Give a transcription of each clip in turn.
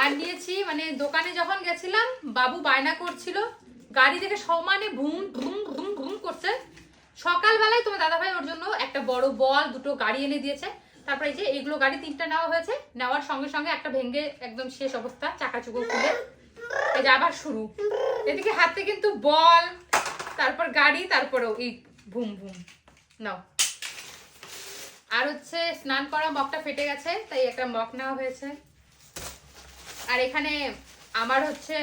আর নিয়েছি মানে দোকানে যখন গেছিলাম বাবু বায়না করছিল, গাড়ি দেখে সমানে ভুম ভুম ভুম ভুম করছে। সকালবেলায় তোমার দাদাভাই ওর জন্য একটা বড় বল, দুটো গাড়ি এনে দিয়েছে। তারপরে এই যে এইগুলো গাড়ি 3টা নেওয়া হয়েছে, নেওয়ার সঙ্গে সঙ্গে একটা ভেঙে একদম শেষ অবস্থা, চাকাচুকো খুলে এই যে আবার শুরু। এদিকে হাতে কিন্তু বল, তারপর গাড়ি, তারপরেও এই ভুম ভুম। নাও। আর হচ্ছে স্নান করা মগটা ফেটে গেছে, তাই একটা মগ নেওয়া হয়েছে। আর এখানে আমার হচ্ছে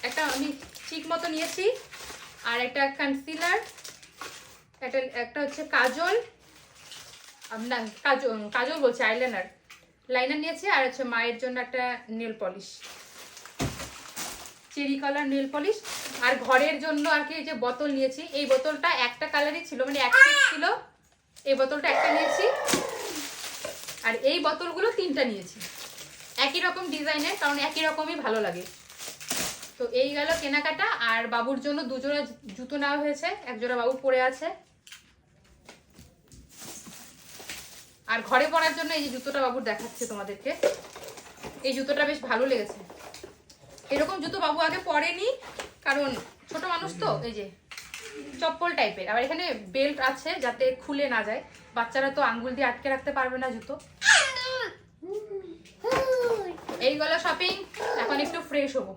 একটা আমি চিক মতো নিয়েছি, আর একটা কনসিলার, একটা হচ্ছে কাজল, না কাজল বলছে লাইনার নিয়েছি। আর হচ্ছে মায়ের জন্য একটা nail polish, cherry colour nail polish. আর ঘরের জন্য আর কি যে বোতল নিয়েছি, এই বোতলটা একটা কালারই ছিল, মানে এক পিস ছিল। এই বোতলটা একটা নিয়েছি, আর এই বোতলগুলো 3টা নিয়েছি, একই রকম ডিজাইনের, কারণ একই রকমই ভালো লাগে। তো এই গেল কেনাকাটা। আর বাবুর জন্য 2 জোড়া জুতো নেওয়া হয়েছে, 1 জোড়া বাবু পরে আছে। আর ঘরে পরার জন্য এই যে জুতোটা বাবুর দেখাচ্ছে তোমাদেরকে, এই জুতোটা বেশ ভালো লেগেছে। এরকম জুতো বাবু আগে পরেনি, কারণ ছোট মানুষ তো, এই যে চপ্পল টাইপের। আবার এখানে বেল্ট আছে যাতে খুলে না যায়, বাচ্চারা তো আঙ্গুল দিয়ে আটকে রাখতে পারবে না জুতো। এইগুলো শপিং, এখন একটু ফ্রেশ হবো।